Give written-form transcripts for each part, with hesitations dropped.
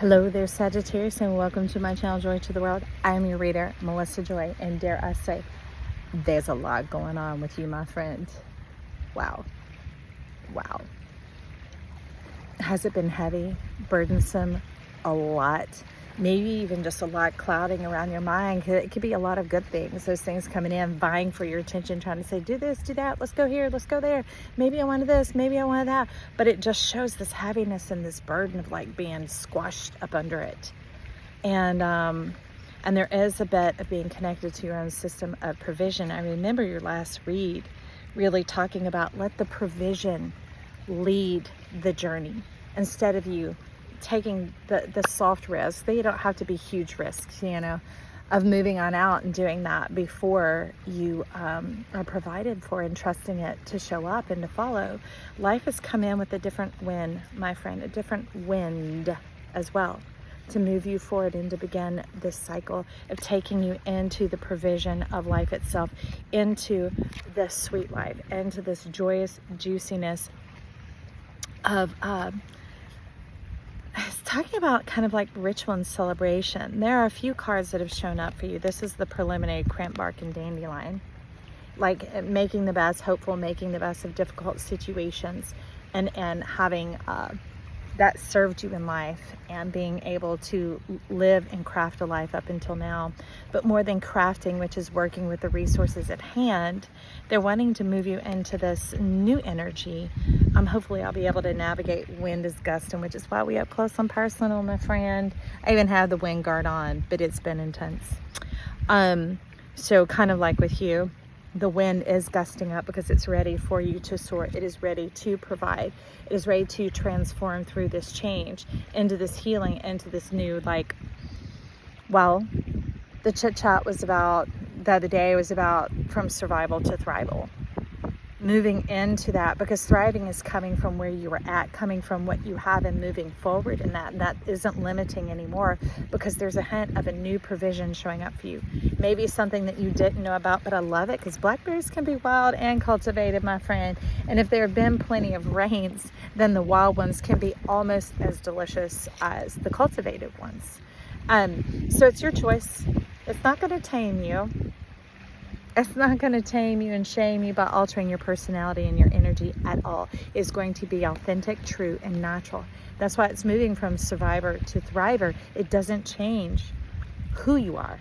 Hello there, Sagittarius, and welcome to my channel, Joy to the World. I am your reader, Melissa Joy, and dare I say, there's a lot going on with you, my friend. Wow. Wow. Has it been heavy, burdensome, a lot? Maybe even just a lot clouding around your mind. It could be a lot of good things. Those things coming in, vying for your attention, trying to say, do this, do that, let's go here, let's go there. Maybe I wanted this, maybe I wanted that. But it just shows this heaviness and this burden of like being squashed up under it. And there is a bit of being connected to your own system of provision. I remember your last read really talking about let the provision lead the journey instead of you taking the soft risks. They don't have to be huge risks, of moving on out and doing that before you are provided for and trusting it to show up and to follow. Life has come in with a different wind, my friend, a different wind as well, to move you forward and to begin this cycle of taking you into the provision of life itself, into this sweet life, into this joyous juiciness of it's talking about kind of like ritual and celebration. There are a few cards that have shown up for you. This is the preliminary crimp bark and dandelion, like making the best, hopeful, making the best of difficult situations, and having that served you in life and being able to live and craft a life up until now. But more than crafting, which is working with the resources at hand, they're wanting to move you into this new energy. Hopefully I'll be able to navigate wind is gusting, which is why we up close and personal, my friend. I even have the wind guard on, but it's been intense. So kind of like with you, the wind is gusting up because it's ready for you to soar. It is ready to provide. It is ready to transform through this change into this healing, into this new, the chit chat was about, the other day was about from survival to thrival. Moving into that, because thriving is coming from where you were at, coming from what you have and moving forward in that. And that isn't limiting anymore because there's a hint of a new provision showing up for you. Maybe something that you didn't know about, but I love it because blackberries can be wild and cultivated, my friend. And if there have been plenty of rains, then the wild ones can be almost as delicious as the cultivated ones. So it's your choice. It's not going to tame you. It's not going to tame you and shame you by altering your personality and your energy at all. It's going to be authentic, true, and natural. That's why it's moving from survivor to thriver. It doesn't change who you are.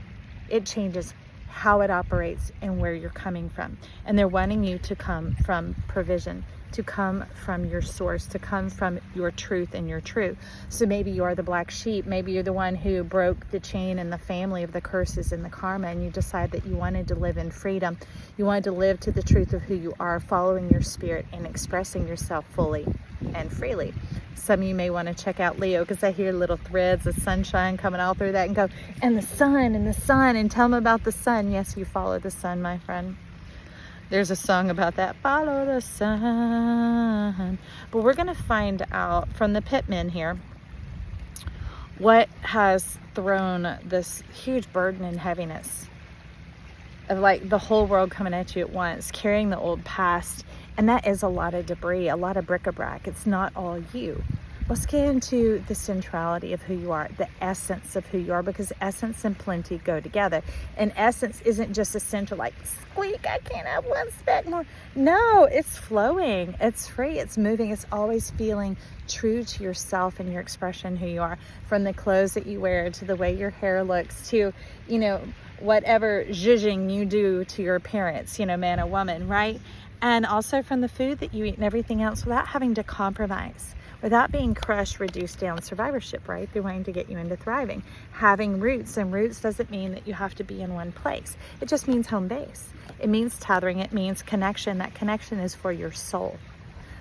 It changes how it operates and where you're coming from. And they're wanting you to come from provision, to come from your source, to come from your truth and your truth. So maybe you're the black sheep. Maybe you're the one who broke the chain and the family of the curses and the karma, and you decide that you wanted to live in freedom. You wanted to live to the truth of who you are, following your spirit and expressing yourself fully and freely. Some of you may want to check out Leo, because I hear little threads of sunshine coming all through that and go, and the sun, and tell them about the sun. Yes, you follow the sun, my friend. There's a song about that, follow the sun. But we're going to find out from the pitmen here what has thrown this huge burden and heaviness of like the whole world coming at you at once, carrying the old past. And that is a lot of debris, a lot of bric-a-brac. It's not all you. Let's get into the centrality of who you are, the essence of who you are, because essence and plenty go together. And essence isn't just essential, like squeak, I can't have one speck more. No, it's flowing, it's free, it's moving, it's always feeling true to yourself and your expression, who you are, from the clothes that you wear to the way your hair looks to, whatever zhuzhing you do to your appearance, man or woman, right? And also from the food that you eat and everything else, without having to compromise, without being crushed, reduced down. Survivorship, right? They're wanting to get you into thriving. Having roots, and roots doesn't mean that you have to be in one place. It just means home base. It means tethering. It means connection. That connection is for your soul.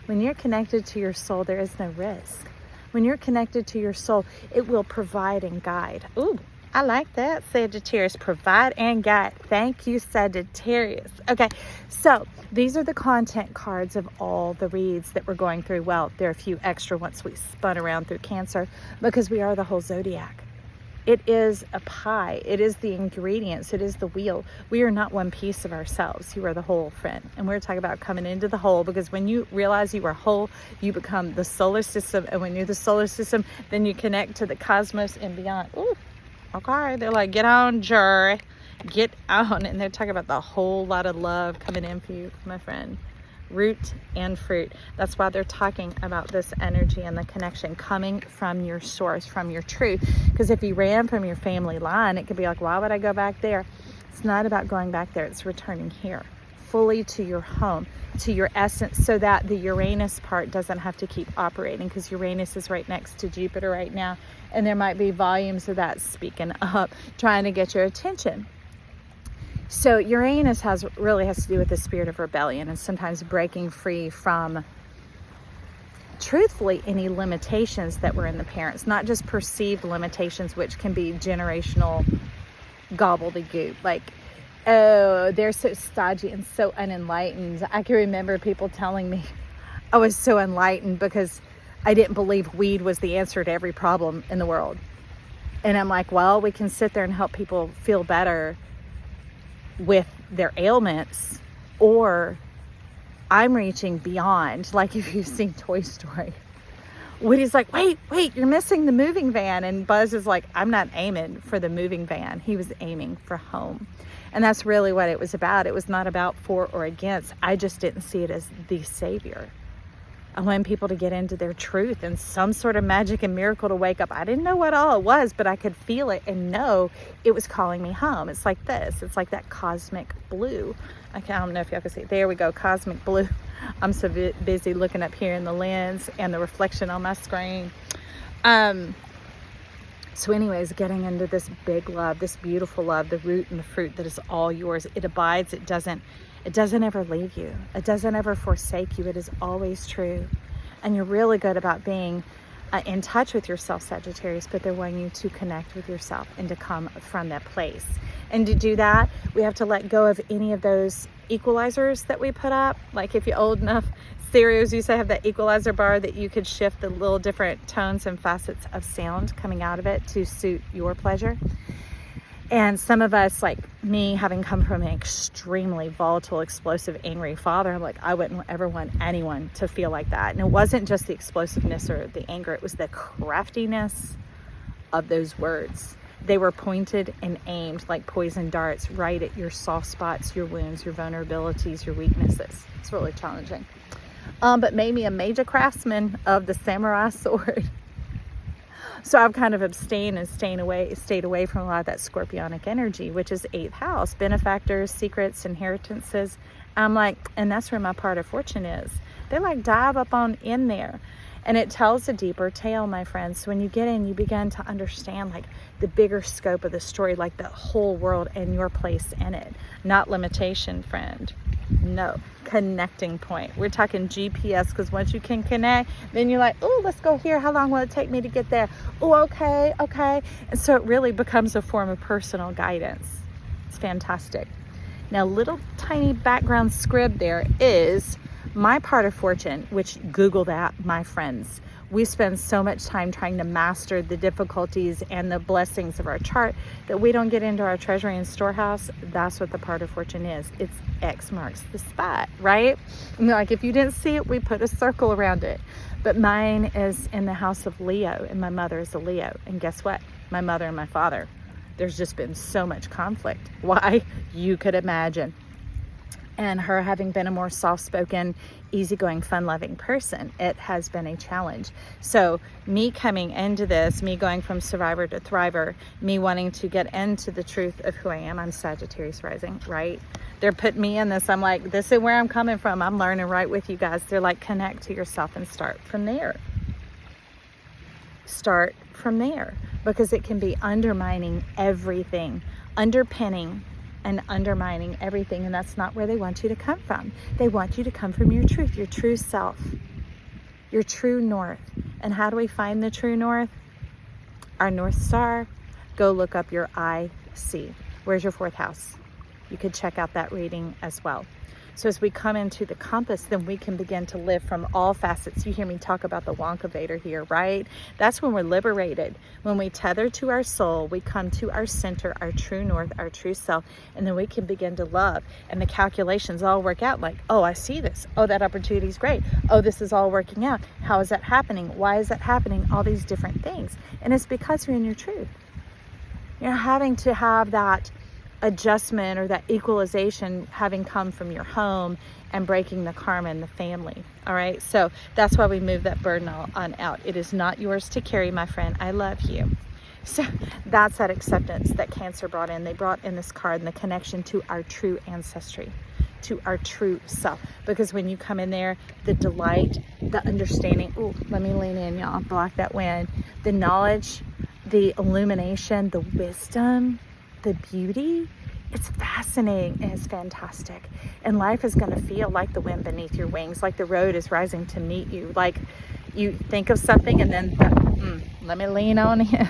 When you're connected to your soul, there is no risk. When you're connected to your soul, it will provide and guide. Ooh, I like that, Sagittarius. Provide and guide. Thank you, Sagittarius. Okay, so these are the content cards of all the reads that we're going through. Well, there are a few extra once we spun around through Cancer, because we are the whole zodiac. It is a pie. It is the ingredients. It is the wheel. We are not one piece of ourselves. You are the whole, friend. And we're talking about coming into the whole, because when you realize you are whole, you become the solar system. And when you're the solar system, then you connect to the cosmos and beyond. Ooh, okay. They're like, get on, Jerry. Get on. And they're talking about the whole lot of love coming in for you, my friend. Root and fruit. That's why they're talking about this energy and the connection coming from your source, from your truth. Because if you ran from your family line, it could be like, why would I go back there? It's not about going back there. It's returning here, fully to your home, to your essence, so that the Uranus part doesn't have to keep operating, because Uranus is right next to Jupiter right now. And there might be volumes of that speaking up, trying to get your attention. So Uranus really has to do with the spirit of rebellion, and sometimes breaking free from, truthfully, any limitations that were in the parents, not just perceived limitations, which can be generational gobbledygook. Like, oh, they're so stodgy and so unenlightened. I can remember people telling me I was so enlightened because I didn't believe weed was the answer to every problem in the world. And I'm like, well, we can sit there and help people feel better with their ailments, or I'm reaching beyond. Like, if you've seen Toy Story, Woody's like, wait, you're missing the moving van. And Buzz is like, I'm not aiming for the moving van. He was aiming for home. And that's really what it was about. It was not about for or against. I just didn't see it as the savior. I wanted people to get into their truth and some sort of magic and miracle to wake up. I didn't know what all it was, but I could feel it and know it was calling me home. It's like this. It's like that cosmic blue. I don't know if y'all can see. There we go, cosmic blue. I'm so busy looking up here in the lens and the reflection on my screen. So anyways, getting into this big love, this beautiful love, the root and the fruit that is all yours. It abides. It doesn't ever leave you. It doesn't ever forsake you. It is always true. And you're really good about being in touch with yourself, Sagittarius, but they're wanting you to connect with yourself and to come from that place. And to do that, we have to let go of any of those equalizers that we put up. Like, if you're old enough, stereos used to have that equalizer bar that you could shift the little different tones and facets of sound coming out of it to suit your pleasure. And some of us, like me, having come from an extremely volatile, explosive, angry father, I'm like, I wouldn't ever want anyone to feel like that. And it wasn't just the explosiveness or the anger, it was the craftiness of those words. They were pointed and aimed like poison darts right at your soft spots, your wounds, your vulnerabilities, your weaknesses. It's really challenging. But made me a major craftsman of the samurai sword. So I've kind of abstained and stayed away from a lot of that scorpionic energy, which is 8th house, benefactors, secrets, inheritances. I'm like, and that's where my part of fortune is. They like dive up on in there. And it tells a deeper tale, my friends. So when you get in, you begin to understand like the bigger scope of the story, like the whole world and your place in it. Not limitation, friend. No, connecting point. We're talking GPS, because once you can connect, then you're like, oh, let's go here. How long will it take me to get there? Oh, okay. And so it really becomes a form of personal guidance. It's fantastic. Now, little tiny background scrib there is my part of fortune, which Google that, my friends. We spend so much time trying to master the difficulties and the blessings of our chart that we don't get into our treasury and storehouse. That's what the part of fortune is. It's X marks the spot, right? And like, if you didn't see it, we put a circle around it. But mine is in the house of Leo, and my mother is a Leo. And guess what? My mother and my father, there's just been so much conflict. Why? You could imagine. And her having been a more soft-spoken, easygoing, fun-loving person, it has been a challenge. So me coming into this, me going from survivor to thriver, me wanting to get into the truth of who I am. I'm Sagittarius rising, right? They're putting me in this. I'm like, this is where I'm coming from. I'm learning right with you guys. They're like, connect to yourself and start from there. Start from there, because it can be undermining everything, underpinning and undermining everything. And that's not where they want you to come from. They want you to come from your truth, your true self, your true north. And how do we find the true north? Our North Star. Go look up your IC. Where's your 4th house? You could check out that reading as well. So as we come into the compass, then we can begin to live from all facets. You hear me talk about the Wonkavator here, right? That's when we're liberated. When we tether to our soul, we come to our center, our true north, our true self, and then we can begin to love. And the calculations all work out like, oh, I see this. Oh, that opportunity is great. Oh, this is all working out. How is that happening? Why is that happening? All these different things. And it's because you're in your truth. You're having to have that adjustment or that equalization having come from your home and breaking the karma in the family. All right, so that's why we move that burden on out. It is not yours to carry, my friend. I love you. So that's that acceptance that Cancer brought in. They brought in this card and the connection to our true ancestry, to our true self. Because when you come in there, the delight, the understanding, oh, let me lean in, y'all, block that wind, the knowledge, the illumination, the wisdom, the beauty, it's fascinating and it's fantastic. And life is going to feel like the wind beneath your wings, like the road is rising to meet you, like you think of something and then let me lean on it,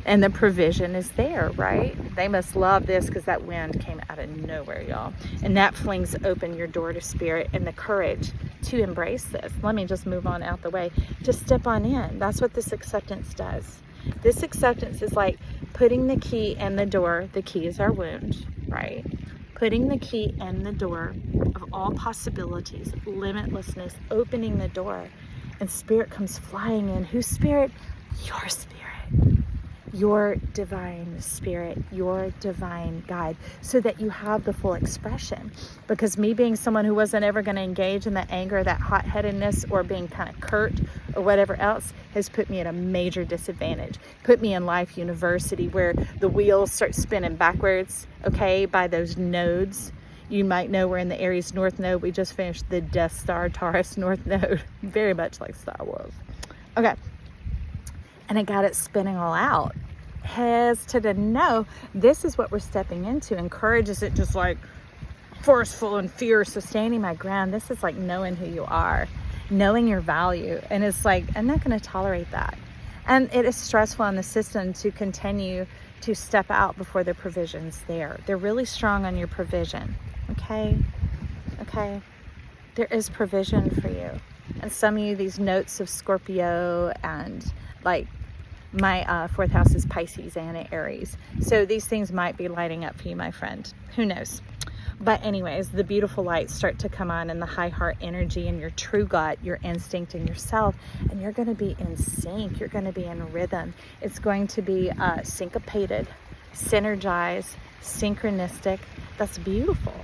and the provision is there, right? They must love this because that wind came out of nowhere, y'all. And that flings open your door to spirit and the courage to embrace this. Let me just move on out the way. Just step on in. That's what this acceptance does. This acceptance is like putting the key in the door. The key is our wound, right? Putting the key in the door of all possibilities, limitlessness, opening the door, and spirit comes flying in. Whose spirit? Your spirit. Your divine spirit, your divine guide, so that you have the full expression. Because me being someone who wasn't ever going to engage in that anger, that hot-headedness, or being kind of curt or whatever else, has put me at a major disadvantage. Put me in life university where the wheels start spinning backwards, okay, by those nodes. You might know we're in the Aries North Node. We just finished the Death Star Taurus North Node. Very much like Star Wars. Okay. And it got it spinning all out. Heads to the no. This is what we're stepping into. And courage isn't just like forceful and fierce, sustaining my ground. This is like knowing who you are, knowing your value. And it's like, I'm not going to tolerate that. And it is stressful on the system to continue to step out before the provision's there. They're really strong on your provision. Okay? Okay? There is provision for you. And some of you, these notes of Scorpio and like my fourth house is Pisces and Aries. So these things might be lighting up for you, my friend. Who knows? But anyways, the beautiful lights start to come on and the high heart energy and your true gut, your instinct and yourself. And you're going to be in sync. You're going to be in rhythm. It's going to be syncopated, synergized, synchronistic. That's beautiful.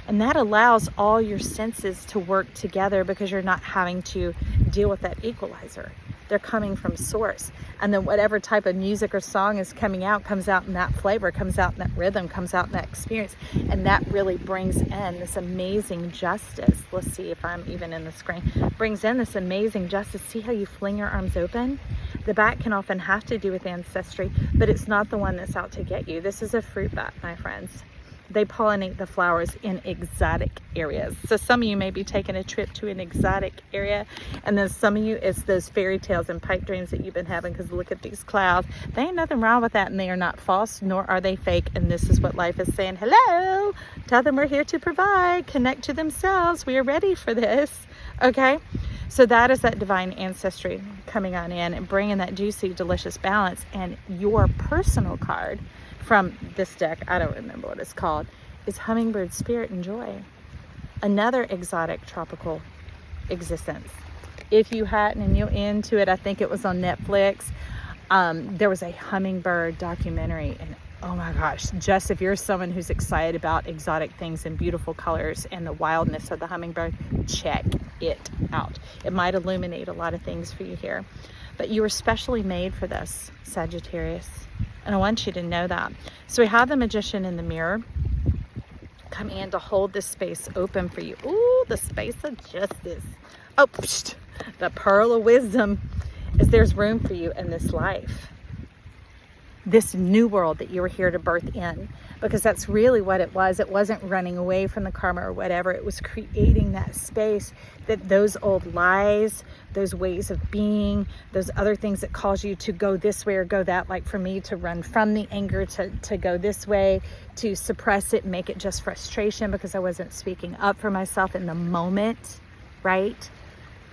And that allows all your senses to work together because you're not having to deal with that equalizer. They're coming from source. And then whatever type of music or song is coming out comes out in that flavor, comes out in that rhythm, comes out in that experience. And that really brings in this amazing justice. Let's see if I'm even in the screen. Brings in this amazing justice. See how you fling your arms open? The bat can often have to do with ancestry, but it's not the one that's out to get you. This is a fruit bat, my friends. They pollinate the flowers in exotic areas. So some of you may be taking a trip to an exotic area, and then some of you, it's those fairy tales and pipe dreams that you've been having because look at these clouds. There ain't nothing wrong with that, and they are not false, nor are they fake, and this is what life is saying. Hello! Tell them we're here to provide. Connect to themselves. We are ready for this, okay? So that is that divine ancestry coming on in and bringing that juicy, delicious balance. And your personal card from this deck, I don't remember what it's called, is Hummingbird Spirit and Joy. Another exotic tropical existence. If you hadn't and you're into it, I think it was on Netflix. There was a hummingbird documentary, and oh my gosh, just if you're someone who's excited about exotic things and beautiful colors and the wildness of the hummingbird, check it out. It might illuminate a lot of things for you here. But you were specially made for this, Sagittarius. And I want you to know that. So we have the Magician in the mirror come in to hold this space open for you. Ooh, the space of justice. Oh, psht, the pearl of wisdom is there's room for you in this life. this new world that you were here to birth in, because that's really what it was. It wasn't running away from the karma or whatever. It was creating that space that those old lies, those ways of being, those other things that cause you to go this way or go that, like for me, to run from the anger, to go this way, to suppress it, make it just frustration because I wasn't speaking up for myself in the moment, right?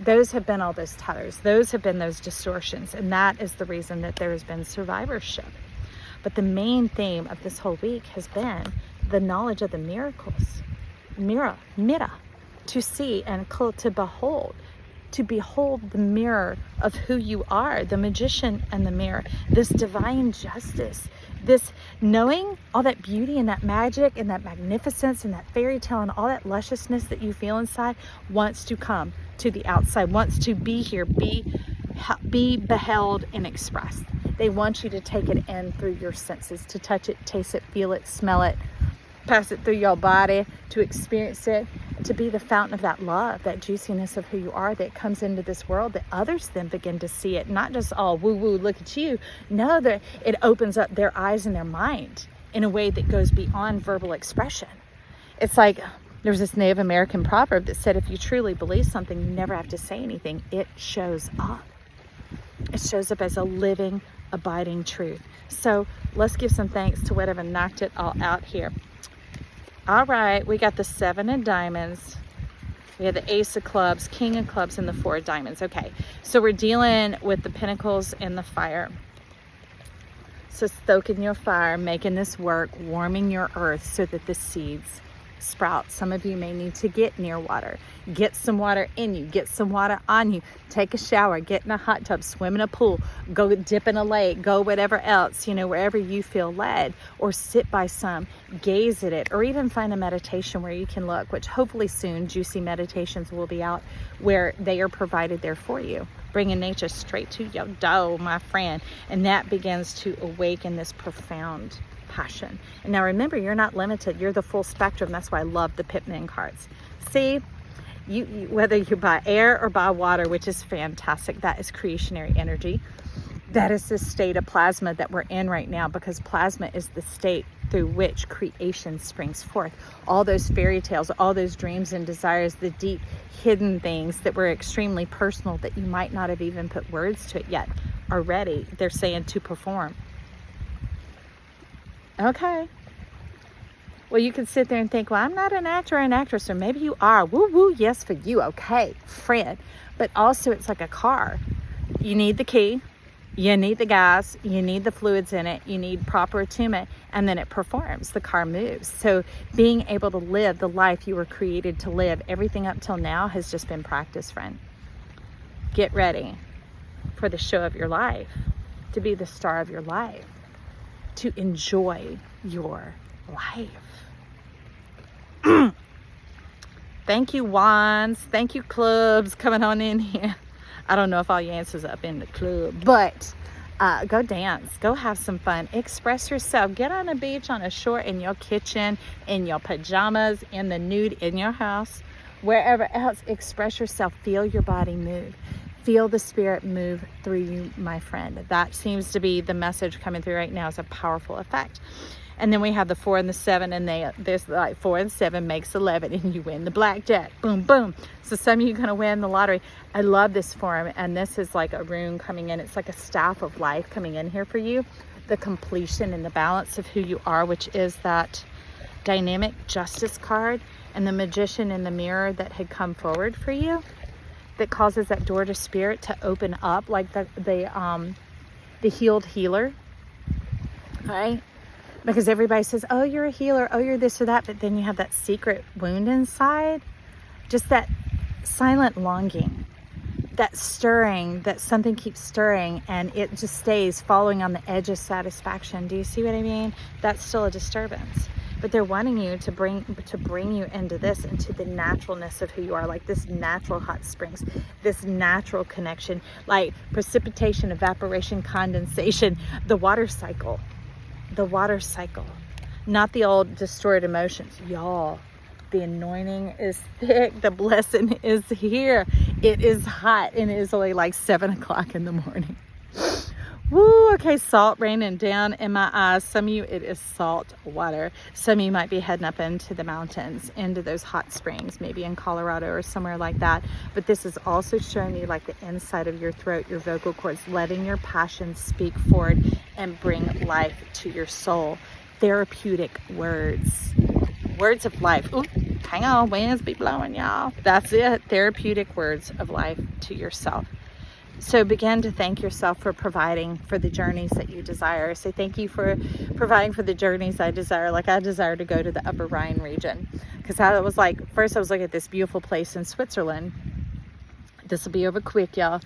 Those have been all those tethers. Those have been those distortions. And that is the reason that there has been survivorship. But the main theme of this whole week has been the knowledge of the miracles. Mira, to see and to behold. To behold the mirror of who you are, the magician and the mirror. This divine justice. This knowing all that beauty and that magic and that magnificence and that fairy tale and all that lusciousness that you feel inside wants to come to the outside, wants to be here, be beheld and expressed. They want you to take it in through your senses, to touch it, taste it, feel it, smell it, pass it through your body, to experience it, to be the fountain of that love, that juiciness of who you are that comes into this world, that others then begin to see it, not just all woo-woo, look at you. No, that it opens up their eyes and their mind in a way that goes beyond verbal expression. It's like there's this Native American proverb that said, if you truly believe something, you never have to say anything. It shows up. It shows up as a living, abiding truth. So let's give some thanks to whatever knocked it all out here. All right, we got the 7 of diamonds. We have the Ace of clubs, King of clubs, and the 4 of diamonds. Okay, so we're dealing with the pentacles and the fire. So stoking your fire, making this work, warming your earth so that the seeds sprout. Some of you may need to get near water. Get some water in you. Get some water on you. Take a shower. Get in a hot tub. Swim in a pool. Go dip in a lake. Go whatever else, wherever you feel led. Or sit by some. Gaze at it. Or even find a meditation where you can look, which hopefully soon Juicy Meditations will be out where they are provided there for you. Bringing nature straight to your door, my friend. And that begins to awaken this profound passion. And now remember, you're not limited. You're the full spectrum. That's why I love the Pitman cards. See, you whether you're by air or by water, which is fantastic, that is creationary energy. That is the state of plasma that we're in right now, because plasma is the state through which creation springs forth. All those fairy tales, all those dreams and desires, the deep hidden things that were extremely personal that you might not have even put words to it yet, are ready. They're saying to perform. Okay. Well, you can sit there and think, well, I'm not an actor or an actress, or maybe you are. Woo woo, yes for you. Okay, friend. But also, it's like a car. You need the key, you need the gas, you need the fluids in it, you need proper attunement, and then it performs. The car moves. So being able to live the life you were created to live, everything up till now has just been practice, friend. Get ready for the show of your life, to be the star of your life, to enjoy your life. Thank you, wands. Thank you, clubs, coming on in here. I don't know if all your answers up in the club, but go dance, go have some fun, express yourself, get on a beach, on a shore, in your kitchen, in your pajamas, in the nude, in your house, wherever else. Express yourself, feel your body move. Feel the spirit move through you, my friend. That seems to be the message coming through right now. Is a powerful effect. And then we have the 4 and the 7, and there's like 4 and 7 makes 11, and you win the blackjack. Boom, boom. So some of you are going to win the lottery. I love this form, and this is like a rune coming in. It's like a staff of life coming in here for you. The completion and the balance of who you are, which is that dynamic justice card, and the magician in the mirror that had come forward for you, that causes that door to spirit to open up, like the healed healer, right? Because everybody says, oh, you're a healer, oh, you're this or that, but then you have that secret wound inside, just that silent longing, that stirring, that something keeps stirring, and it just stays following on the edge of satisfaction. Do you see what I mean? That's still a disturbance. But they're wanting you to bring you into this, into the naturalness of who you are, like this natural hot springs, this natural connection, like precipitation, evaporation, condensation, the water cycle, not the old distorted emotions. Y'all, the anointing is thick, the blessing is here. It is hot, and it is only like 7 o'clock in the morning. Woo, okay, salt raining down in my eyes. Some of you, it is salt water. Some of you might be heading up into the mountains, into those hot springs, maybe in Colorado or somewhere like that. But this is also showing you like the inside of your throat, your vocal cords, letting your passion speak forward and bring life to your soul. Therapeutic words, words of life. Ooh, hang on, winds be blowing, y'all. That's it. Therapeutic words of life to yourself. So begin to thank yourself for providing for the journeys that you desire. Say thank you for providing for the journeys I desire. Like I desire to go to the Upper Rhine region, because I was like, first I was looking at this beautiful place in Switzerland. This will be over quick, y'all.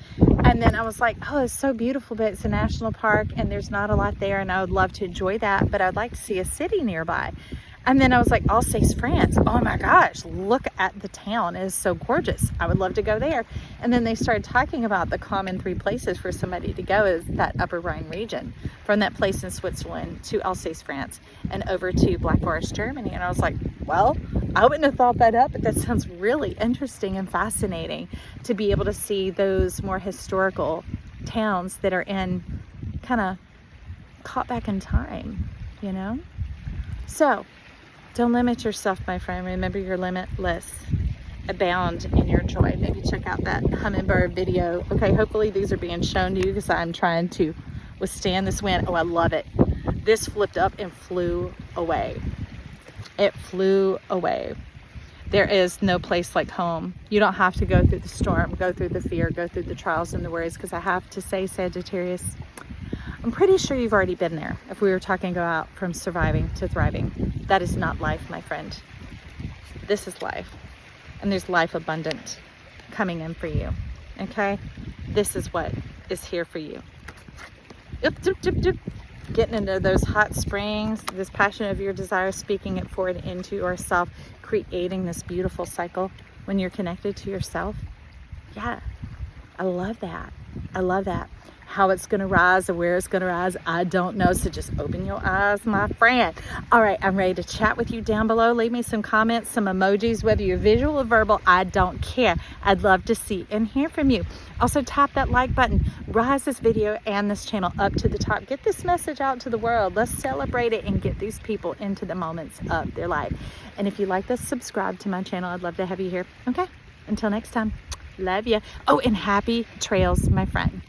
And then I was like, oh, it's so beautiful, but it's a national park and there's not a lot there, and I would love to enjoy that, but I'd like to see a city nearby. And then I was like, Alsace, France. Oh my gosh, look at the town. It is so gorgeous. I would love to go there. And then they started talking about the common 3 places for somebody to go is that Upper Rhine region, from that place in Switzerland to Alsace, France, and over to Black Forest, Germany. And I was like, well, I wouldn't have thought that up, but that sounds really interesting and fascinating to be able to see those more historical towns that are in kind of caught back in time, you know? So, don't limit yourself, my friend. Remember, you're limitless. Abound in your joy. Maybe check out that hummingbird video. Okay, hopefully these are being shown to you because I'm trying to withstand this wind. Oh, I love it. This flipped up and flew away. It flew away. There is no place like home. You don't have to go through the storm, go through the fear, go through the trials and the worries, because I have to say, Sagittarius, I'm pretty sure you've already been there. If we were talking about from surviving to thriving, that is not life, my friend. This is life. And there's life abundant coming in for you. Okay? This is what is here for you. Getting into those hot springs, this passion of your desire, speaking it forward into yourself, creating this beautiful cycle when you're connected to yourself. Yeah, I love that. I love that. How it's going to rise or where it's going to rise, I don't know. So just open your eyes, my friend. All right, I'm ready to chat with you down below. Leave me some comments, some emojis, whether you're visual or verbal, I don't care. I'd love to see and hear from you. Also, tap that like button. Rise this video and this channel up to the top. Get this message out to the world. Let's celebrate it and get these people into the moments of their life. And if you like this, subscribe to my channel. I'd love to have you here. Okay, until next time. Love you. Oh, and happy trails, my friend.